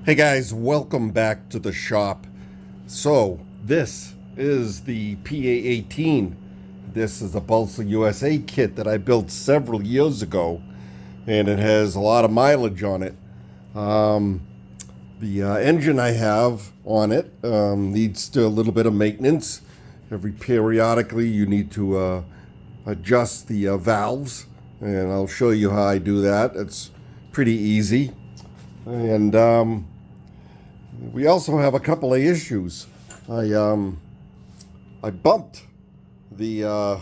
Hey guys, welcome back to the shop. So this is the PA-18. This is a Balsa USA kit that I built several years ago, and it has a lot of mileage on it. The engine I have on it needs a little bit of maintenance. Periodically you need to adjust the valves, and I'll show you how I do that. It's pretty easy. And we also have a couple of issues. I bumped the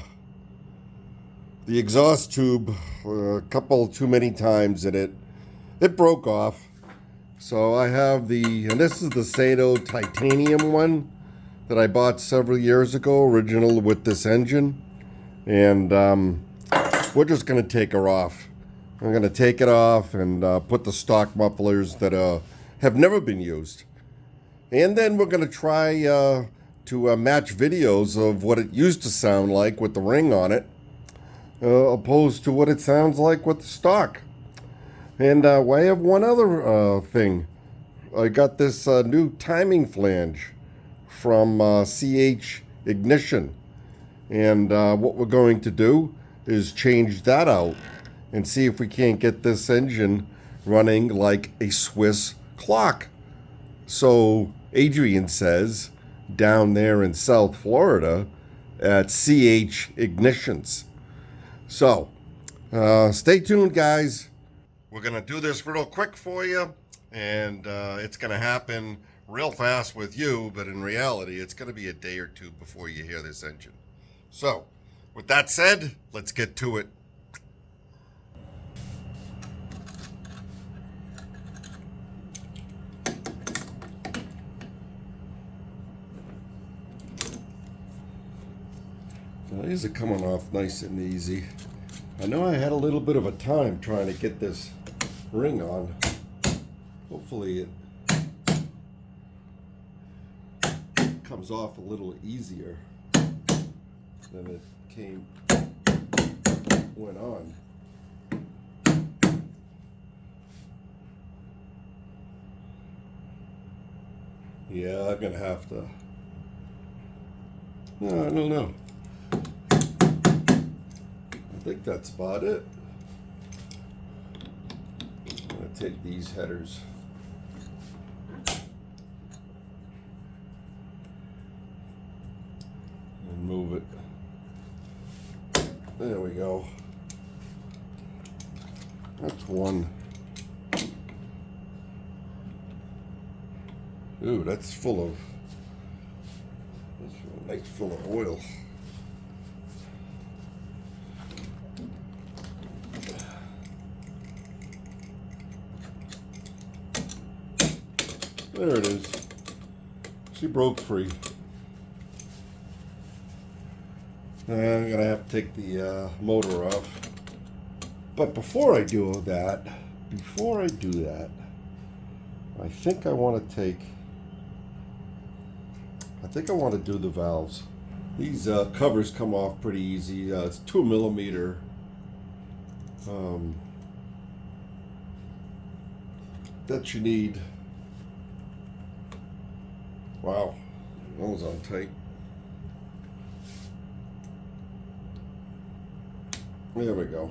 exhaust tube a couple too many times, and it broke off. So I have and this is the Saito titanium one that I bought several years ago, original with this engine, and we're just going to take her off. I'm going to take it off and put the stock mufflers that have never been used. And then we're going to try to match videos of what it used to sound like with the ring on it, opposed to what it sounds like with the stock. And I have one other thing. I got this new timing flange from CH Ignition. And what we're going to do is change that out and see if we can't get this engine running like a Swiss clock. So Adrian says down there in South Florida at CH Ignitions. So stay tuned, guys. We're gonna do this real quick for you, and it's gonna happen real fast with you, but in reality it's gonna be a day or two before you hear this engine. So with that said, let's get to it. Now, these are coming off nice and easy. I know I had a little bit of a time trying to get this ring on. Hopefully it comes off a little easier than it went on. Yeah, I'm gonna have to. No, I don't know. I think that's about it. I'm going to take these headers and move it. There we go. That's one. Ooh, that's full of oil. There it is. She broke free. I'm gonna have to take the motor off. But before I do that, I think I want to do the valves. These covers come off pretty easy. It's 2mm. That you need. Wow, that was on tight. There we go.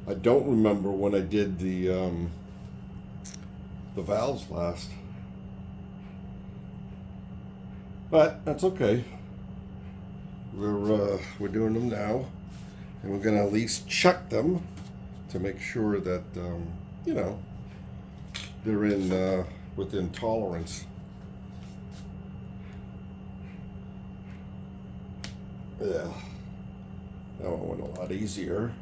I don't remember when I did the valves last, but that's okay. We're doing them now, and we're gonna at least check them to make sure that you know, they're in within tolerance. Yeah, that one went a lot easier.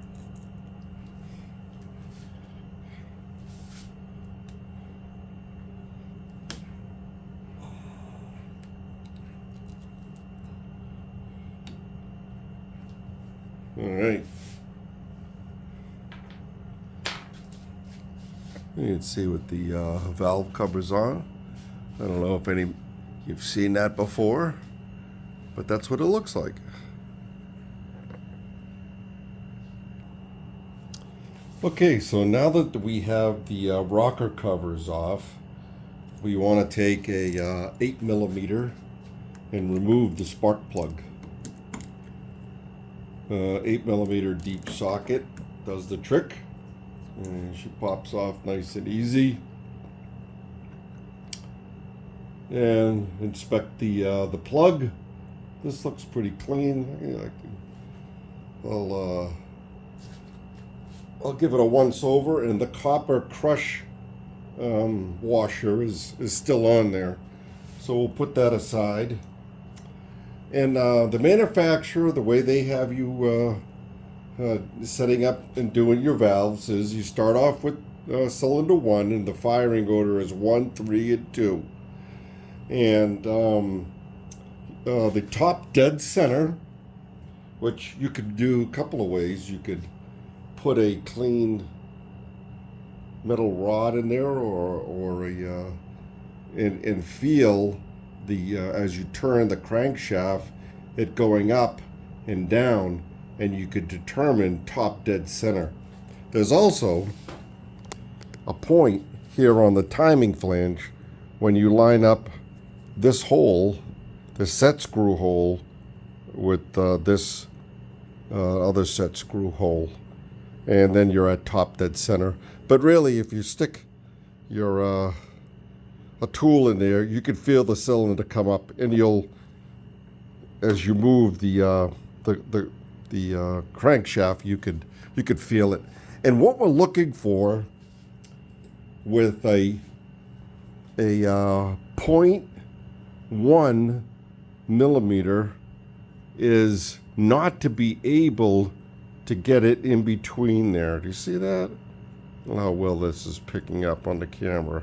All right. You can see what the valve covers are. I don't know if you've seen that before, but that's what it looks like. Okay, so now that we have the rocker covers off, we want to take a 8mm and remove the spark plug. 8mm deep socket does the trick, and she pops off nice and easy. And inspect the plug. This looks pretty clean. I'll give it a once over, and the copper crush washer is still on there, so we'll put that aside. And the manufacturer, the way they have you setting up and doing your valves is you start off with cylinder 1, and the firing order is 1, 3, and 2. And the top dead center, which you could do a couple of ways. You could put a clean metal rod in there, or and feel the as you turn the crankshaft, it going up and down, and you could determine top dead center. There's also a point here on the timing flange when you line up this hole, the set screw hole, with this other set screw hole, and then you're at top dead center. But really, if you stick your a tool in there, you can feel the cylinder come up, and you'll, as you move the crankshaft, you could feel it. And what we're looking for with a 0.1mm is not to be able to get it in between there. Do you see that? How well this is picking up on the camera.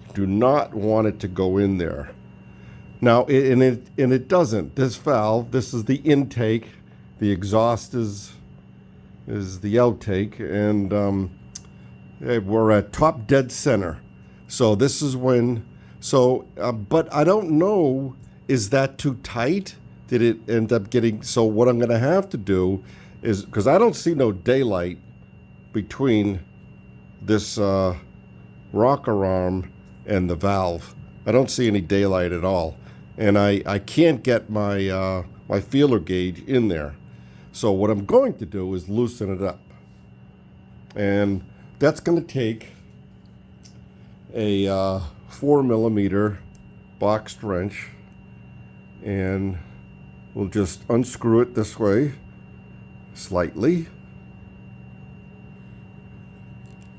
You do not want it to go in there. Now, it doesn't. This valve, this is the intake. The exhaust is the outtake, and we're at top dead center. So this is when. So, but I don't know. Is that too tight? Did it end up getting? So what I'm going to have to do is, because I don't see no daylight between this rocker arm and the valve. I don't see any daylight at all, and I can't get my my feeler gauge in there. So what I'm going to do is loosen it up, and that's going to take a 4mm boxed wrench, and we'll just unscrew it this way slightly,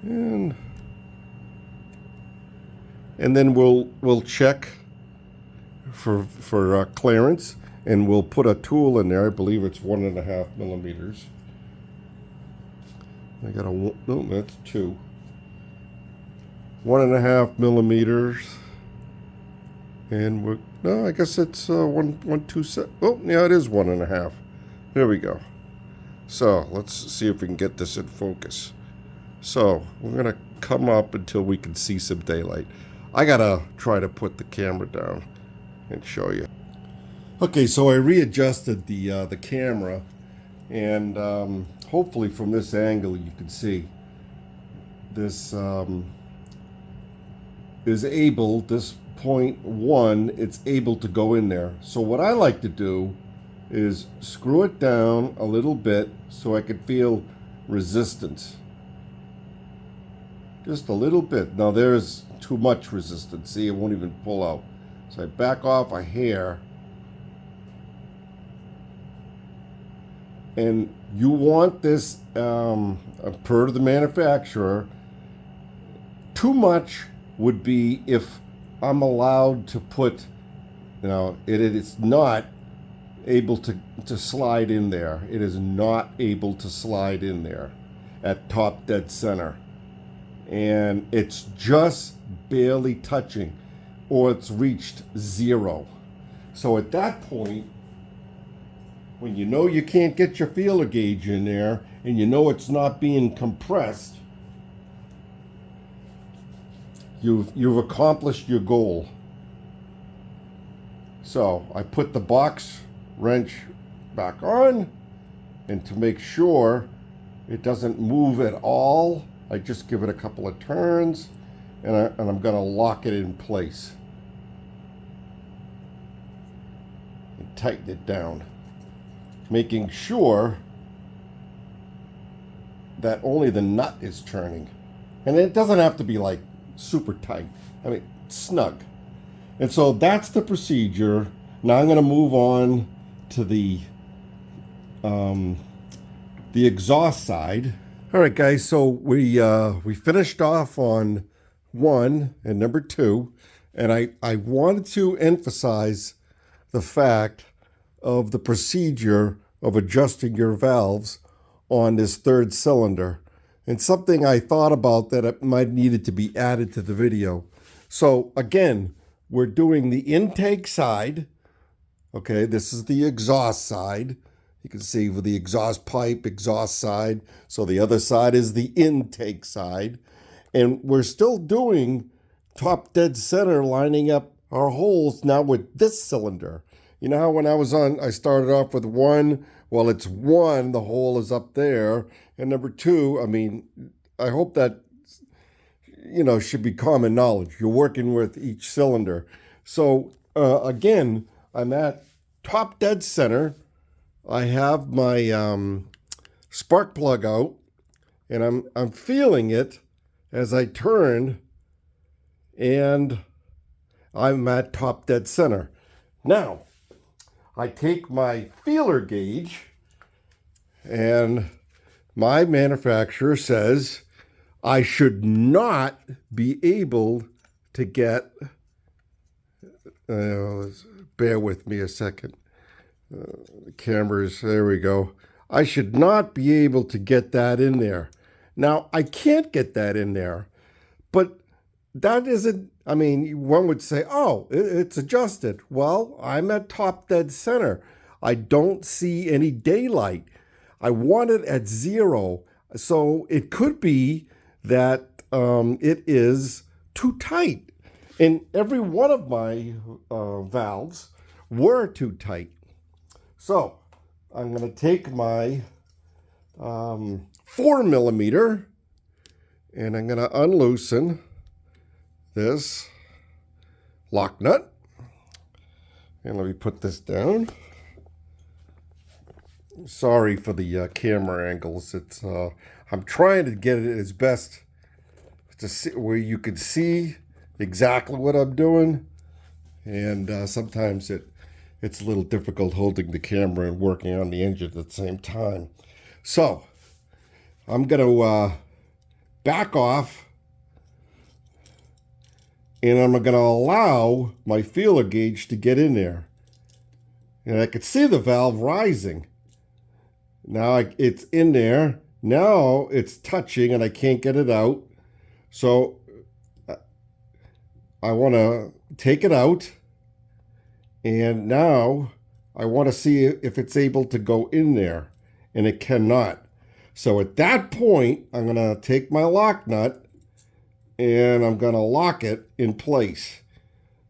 and then we'll check for clearance, and we'll put a tool in there. I believe it's 1.5mm. I got no, that's 2. 1.5mm, and no, I guess it's 1.27. Oh, yeah, it is 1.5. There we go. So let's see if we can get this in focus. So we're gonna come up until we can see some daylight. I gotta try to put the camera down and show you. Okay, so I readjusted the camera, and hopefully from this angle you can see this is able, this 0.1, it's able to go in there. So what I like to do is screw it down a little bit so I can feel resistance. Just a little bit. Now there's too much resistance. See, it won't even pull out. So I back off a hair. And you want this, per the manufacturer, too much would be if I'm allowed to put, it's not able to slide in there. It is not able to slide in there at top dead center. And it's just barely touching, or it's reached 0. So at that point, when you know you can't get your feeler gauge in there, and you know it's not being compressed, you've accomplished your goal. So I put the box wrench back on, and to make sure It doesn't move at all. I just give it a couple of turns, and I'm going to lock it in place and tighten it down, making sure that only the nut is turning. And it doesn't have to be like super tight. I mean, snug. And so that's the procedure. Now I'm going to move on to the exhaust side. All right, guys. So we finished off on 1 and number 2, and I wanted to emphasize the fact of the procedure of adjusting your valves on this 3rd cylinder, and something I thought about that it might needed to be added to the video. So again, we're doing the intake side. Okay, this is the exhaust side. You can see with the exhaust pipe, exhaust side. So the other side is the intake side. And we're still doing top dead center, lining up our holes now with this cylinder. You know how when I started off with 1, well, it's 1, the hole is up there. And number 2, I mean, I hope that, should be common knowledge. You're working with each cylinder. So again, I'm at top dead center. I have my spark plug out, and I'm feeling it as I turn, and I'm at top dead center. Now, I take my feeler gauge, and my manufacturer says I should not be able to get, bear with me a second. The cameras, there we go. I should not be able to get that in there. Now, I can't get that in there, but that isn't, I mean, one would say, oh, it's adjusted. Well, I'm at top dead center. I don't see any daylight. I want it at 0. So it could be that it is too tight. And every one of my valves were too tight. So I'm going to take my 4mm, and I'm going to unloosen this lock nut. And let me put this down. Sorry for the camera angles. It's I'm trying to get it as best to see where you can see exactly what I'm doing, and sometimes it's a little difficult holding the camera and working on the engine at the same time. So I'm going to back off, and I'm going to allow my feeler gauge to get in there. And I could see the valve rising. Now it's in there. Now it's touching and I can't get it out. So I want to take it out. And now I want to see if it's able to go in there. And it cannot. So at that point, I'm going to take my lock nut and I'm going to lock it in place.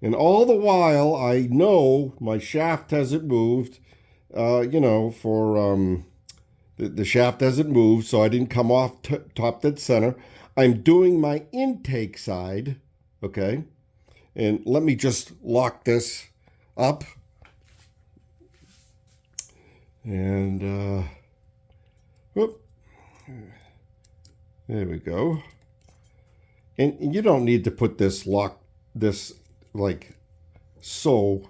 And all the while, I know my shaft hasn't moved, the shaft hasn't moved, so I didn't come off top dead center. I'm doing my intake side, okay? And let me just lock this up. And, whoop. There we go. And you don't need to put this like so.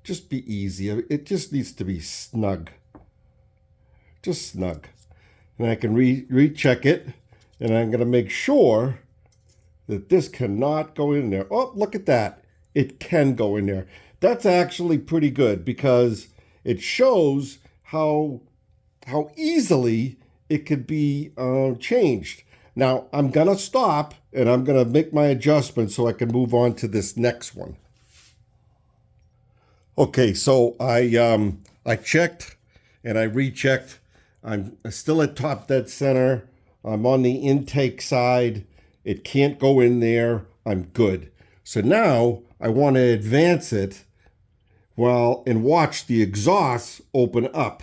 Just be easy. It just needs to be snug. Just snug. And I can recheck it, and I'm going to make sure that this cannot go in there. Oh, look at that. It can go in there. That's actually pretty good because it shows how easily it could be changed. Now, I'm going to stop, and I'm going to make my adjustment so I can move on to this next one. Okay, so I checked and I rechecked. I'm still at top dead center. I'm on the intake side. It can't go in there. I'm good. So now I want to advance it and watch the exhaust open up.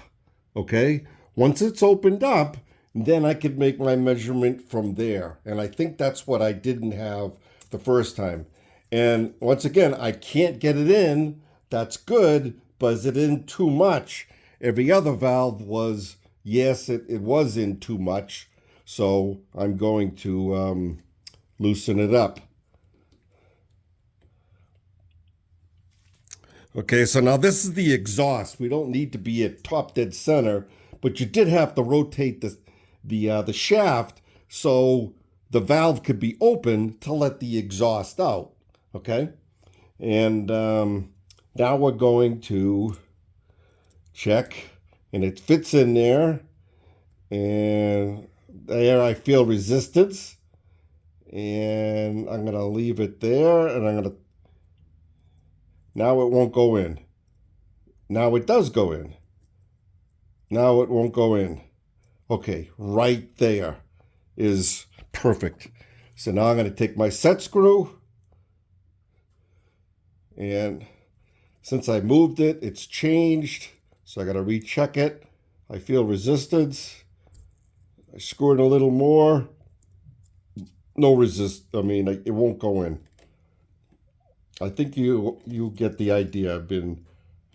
Okay? Once it's opened up, then I could make my measurement from there. And I think that's what I didn't have the first time. And once again, I can't get it in. That's good, but is it in too much? Every other valve was, yes, it was in too much. So I'm going to loosen it up. Okay, so now this is the exhaust. We don't need to be at top dead center, but you did have to rotate the shaft so the valve could be open to let the exhaust out. Okay, and now we're going to check, and it fits in there, and there I feel resistance, and I'm gonna leave it there, and I'm gonna. Now it won't go in. Now it does go in. Now it won't go in. Okay, right there is perfect. So now I'm going to take my set screw, and since I moved it, it's changed. So I got to recheck it. I feel resistance. I screw it a little more. No resist. I mean, it won't go in. I think you get the idea. I've been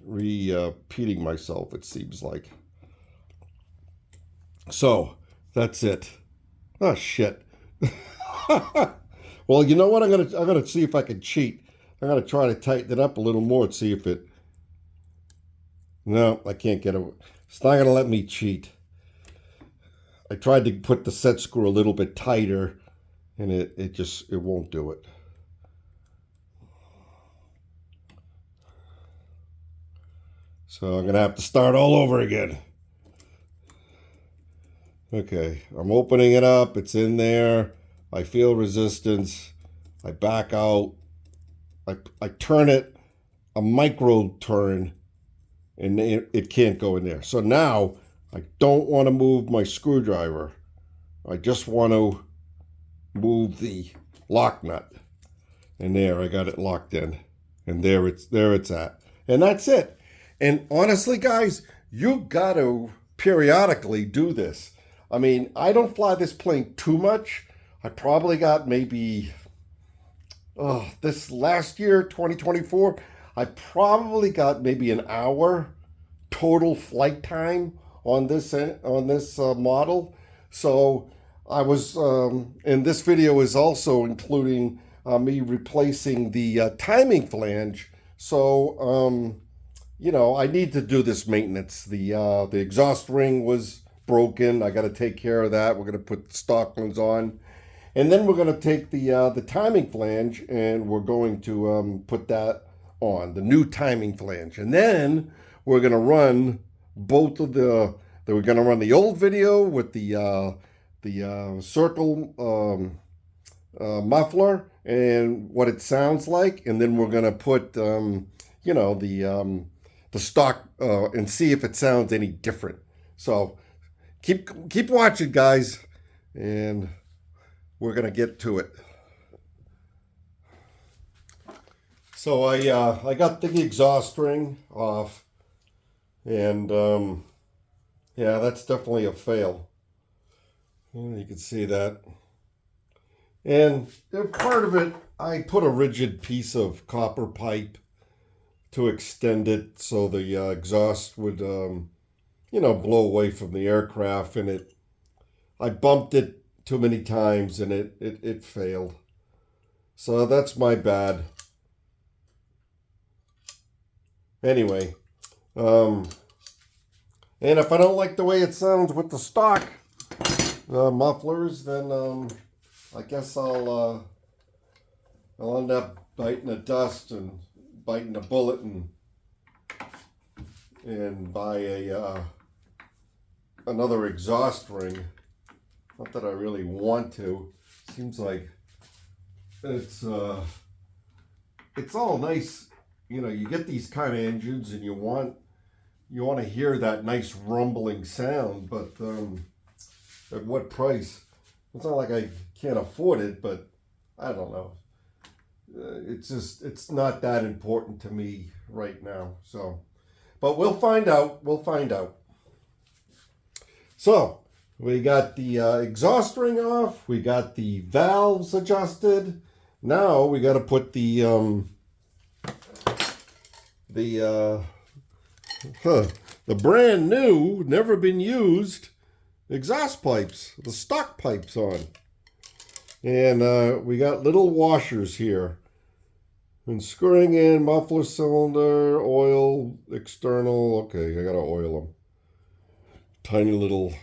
repeating myself, it seems like. So that's it. Oh shit. Well, you know what? I'm gonna see if I can cheat. I'm gonna try to tighten it up a little more and see if it. No, I can't get it. It's not gonna let me cheat. I tried to put the set screw a little bit tighter, and it won't do it. So I'm going to have to start all over again. Okay, I'm opening it up. It's in there. I feel resistance. I back out. I turn it a micro turn, and it can't go in there. So now I don't want to move my screwdriver. I just want to move the lock nut. And there, I got it locked in. And there it's at. And that's it. And honestly, guys, you got to periodically do this. I mean, I don't fly this plane too much. I probably got maybe, this last year, 2024, I probably got maybe an hour total flight time on this model. So I was, and this video is also including me replacing the timing flange. So, you know, I need to do this maintenance. The exhaust ring was broken. I got to take care of that. We're going to put stock ones on. And then we're going to take the timing flange, and we're going to put that on, the new timing flange. And then we're going to run both of we're going to run the old video with the circle muffler and what it sounds like. And then we're going to put, you know, the stock and see if it sounds any different. So keep watching, guys, and we're gonna get to it. So I got the exhaust ring off, and yeah, that's definitely a fail. You can see that. And part of it, I put a rigid piece of copper pipe to extend it so the exhaust would, you know, blow away from the aircraft. And I bumped it too many times, and it failed. So that's my bad. Anyway, and if I don't like the way it sounds with the stock mufflers, then I guess I'll end up biting the dust and biting a bullet and buy another exhaust ring. Not that I really want to. Seems like it's all nice. You know, you get these kind of engines and you want to hear that nice rumbling sound, but at what price? It's not like I can't afford it, but I don't know. It's not that important to me right now. So, but we'll find out. So, We got the exhaust ring off. We got the valves adjusted. Now we got to put the brand new, never been used exhaust pipes, the stock pipes on. And we got little washers here. And screwing in muffler cylinder, oil, external. Okay, I gotta oil them. Tiny little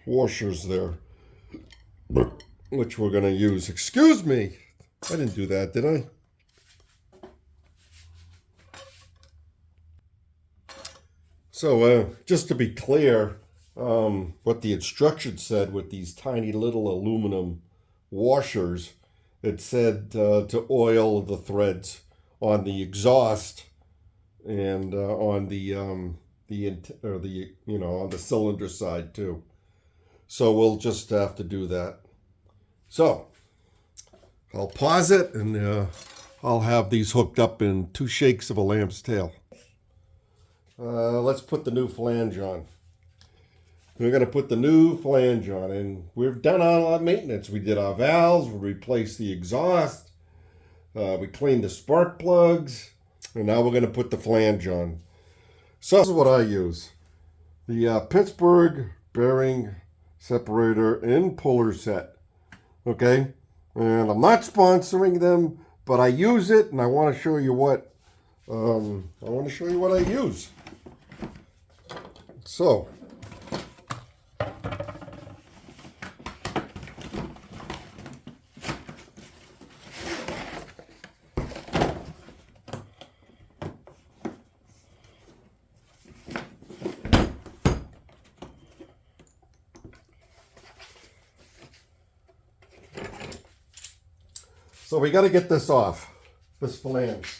washers there, which we're gonna use. Excuse me, I didn't do that, did I? So just to be clear, what the instructions said with these tiny little aluminum washers, it said to oil the threads on the exhaust and on the on the cylinder side too. So we'll just have to do that. So I'll pause it and I'll have these hooked up in 2 shakes of a lamb's tail. Let's put the new flange on. We're going to put the new flange on, and we've done a lot of maintenance. We did our valves, we replaced the exhaust, we cleaned the spark plugs, and now we're going to put the flange on. So this is what I use. The Pittsburgh bearing separator and puller set. Okay? And I'm not sponsoring them, but I use it, and I want to show you what I use. So we got to get this off, this flange.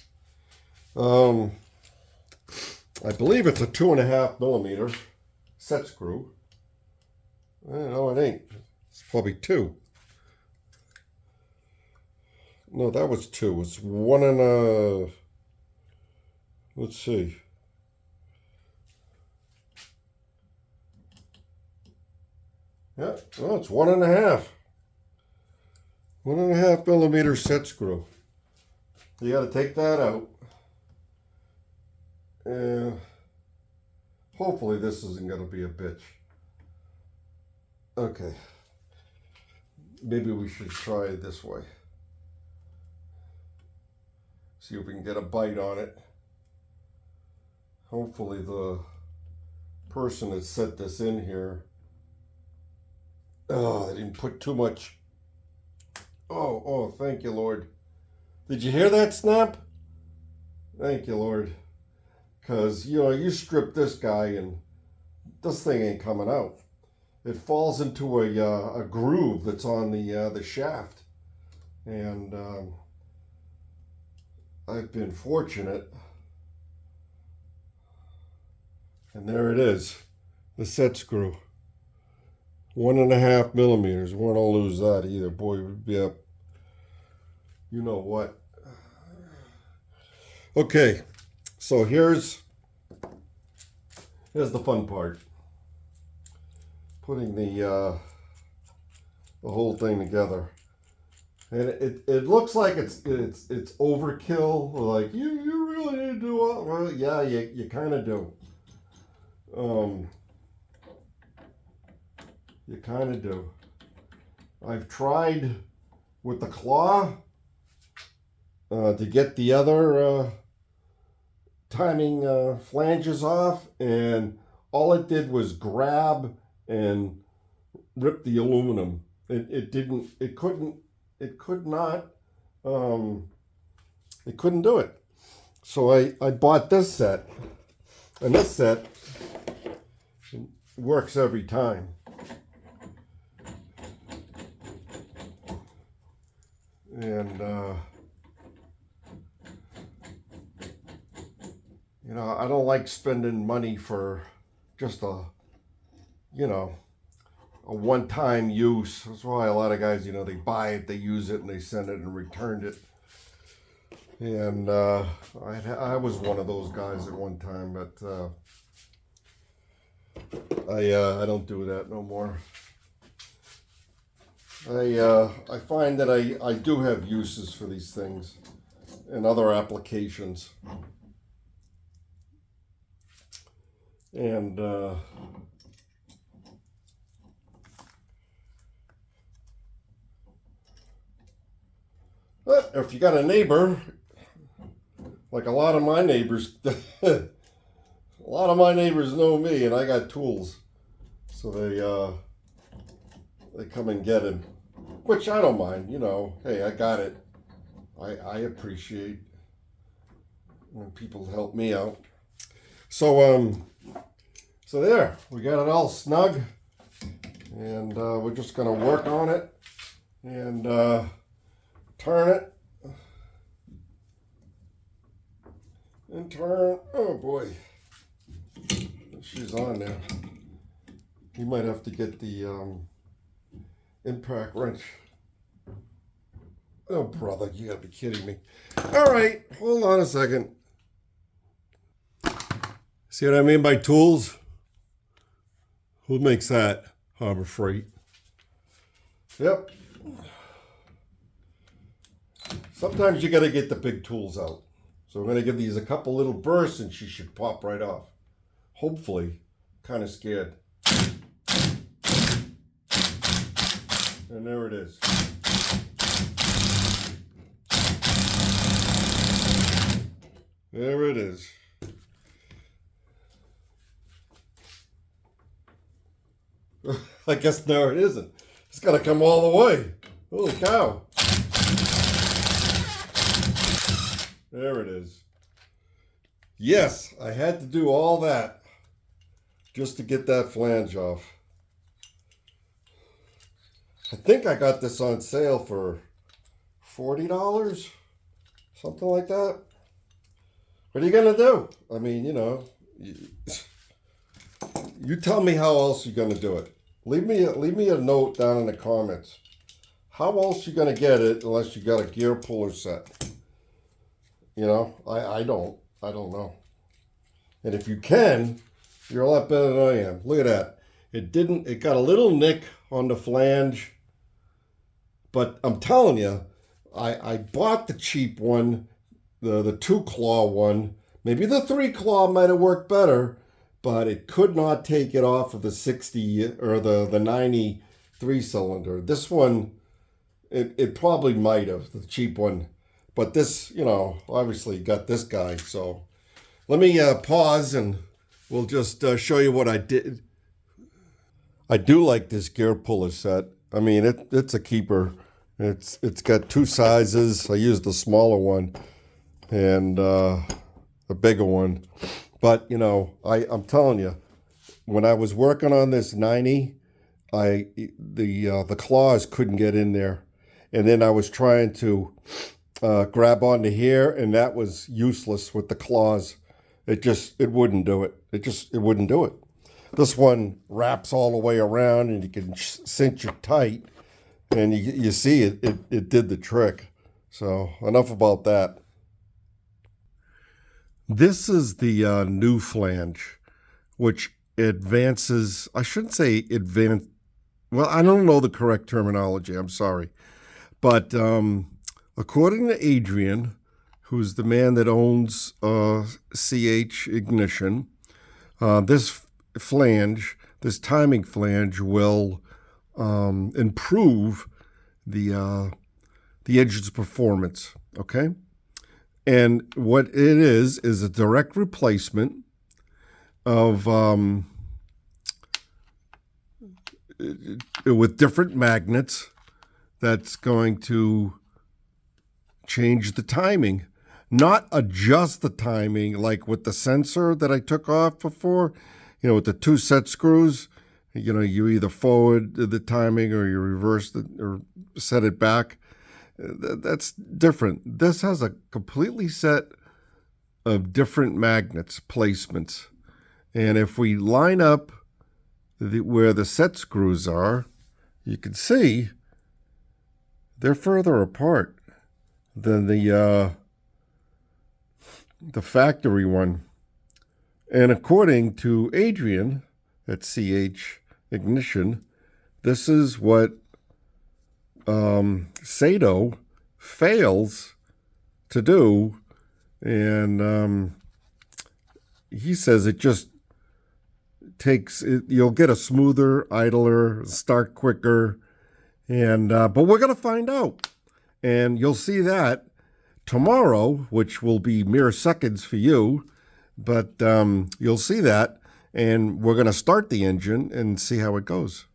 I believe it's a 2.5 millimeter set screw. No, it ain't. It's probably 2. No, that was 2. It's 1 and a... Let's see. Yeah, no, it's 1.5. 1.5 millimeter set screw. You got to take that out. And hopefully this isn't going to be a bitch. Okay. Maybe we should try it this way. See if we can get a bite on it. Hopefully the person that set this in here, they didn't put too much. Oh, thank you, Lord. Did you hear that snap? Thank you, Lord. Because, you strip this guy and this thing ain't coming out. It falls into a groove that's on the shaft. And I've been fortunate. And there it is, the set screw. 1.5 millimeters. We don't lose that either. Boy, we'd be up. You know what? Okay. So here's the fun part. Putting the whole thing together. And it looks like it's overkill. Like you really need to do all, well, yeah, you kind of do. You kind of do. I've tried with the claw to get the other timing flanges off, and all it did was grab and rip the aluminum. It couldn't do it. So I bought this set, and this set works every time. And I don't like spending money for just a one-time use. That's why a lot of guys, they buy it, they use it, and they send it and return it. And I was one of those guys at one time, but I don't do that no more. I find that I do have uses for these things and other applications. And but if you got a neighbor, like a lot of my neighbors, a lot of my neighbors know me, and I got tools, so they come and get it, which I don't mind. You know, hey, I got it. I appreciate when people help me out. So so there, we got it all snug, and we're just gonna work on it and turn it and turn. Oh boy, she's on there. You might have to get the impact wrench. Oh brother, you gotta be kidding me. All right, hold on a second. See what I mean by tools? Who makes that? Harbor Freight. Yep. Sometimes you got to get the big tools out. So we're going to give these a couple little bursts and she should pop right off. Hopefully. Kind of scared. And there it is. There it is. I guess no, it isn't. It's got to come all the way. Holy cow. There it is. Yes, I had to do all that just to get that flange off. I think I got this on sale for $40, something like that. What are you going to do? I mean, you know, you tell me how else you're going to do it. Leave me a note down in the comments. How else you going to get it unless you got a gear puller set? You know, I don't know. And if you can, you're a lot better than I am. Look at that. It got a little nick on the flange. But I'm telling you, I bought the cheap one, the 2-claw one. Maybe the 3-claw might have worked better, but it could not take it off of the 60 or the 93 cylinder. This one, it probably might have, the cheap one. But this, you know, obviously got this guy. So let me pause and we'll just show you what I did. I do like this gear puller set. I mean, it's a keeper. It's got 2 sizes. I used the smaller one and the bigger one. But, you know, I'm telling you, when I was working on this 90, the claws couldn't get in there. And then I was trying to grab onto here, and that was useless with the claws. It wouldn't do it. It wouldn't do it. This one wraps all the way around, and you can cinch it tight. And you see it did the trick. So enough about that. This is the new flange, which advances, I shouldn't say advance, well, I don't know the correct terminology, I'm sorry. But according to Adrian, who's the man that owns CH Ignition, this flange, this timing flange will improve the engine's performance, okay? And what it is a direct replacement of with different magnets that's going to change the timing, not adjust the timing like with the sensor that I took off before, you know, with the 2 set screws. You know, you either forward the timing or you reverse it or set it back. That's different. This has a completely set of different magnets, placements. And if we line up where the set screws are, you can see they're further apart than the factory one. And according to Adrian at CH Ignition, this is what Saito fails to do, and he says it just you'll get a smoother idler, start quicker, and but we're going to find out, and you'll see that tomorrow, which will be mere seconds for you, but you'll see that, and we're going to start the engine and see how it goes.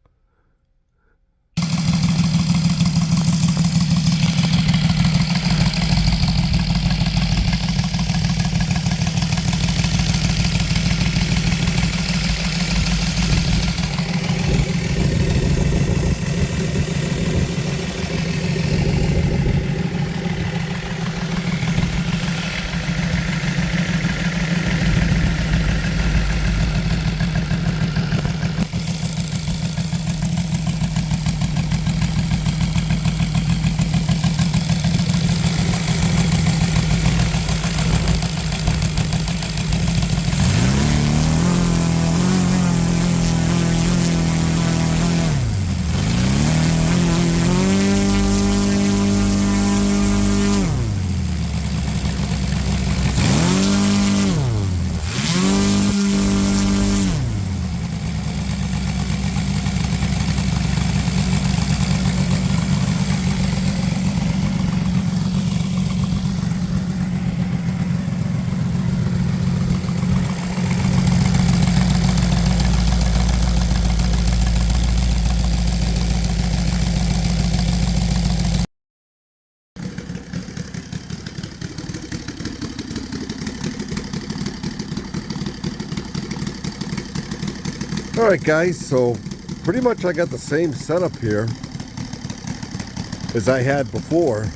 Alright guys, so pretty much I got the same setup here as I had before.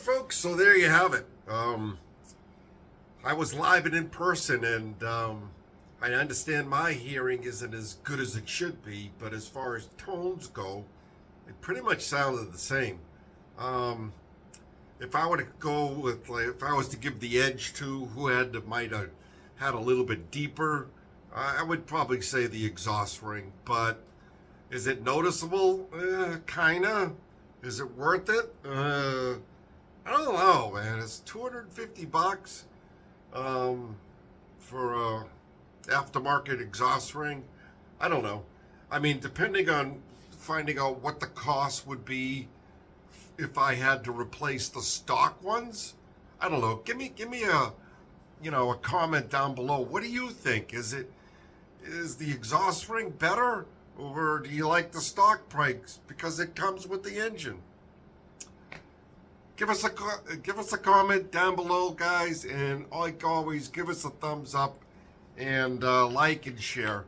Folks, so there you have it. I was live and in person, and I understand my hearing isn't as good as it should be, but as far as tones go, it pretty much sounded the same. If I were to go with, like, if I was to give the edge to who might have had a little bit deeper, I would probably say the exhaust ring. But is it noticeable? Kinda. Is it worth it? I don't know, man. It's $250 for a aftermarket exhaust ring. I don't know. I mean, depending on finding out what the cost would be if I had to replace the stock ones. I don't know. Give me a a comment down below. What do you think? Is the exhaust ring better, or do you like the stock price because it comes with the engine? Give us a comment down below, guys, and like always, give us a thumbs up and like and share.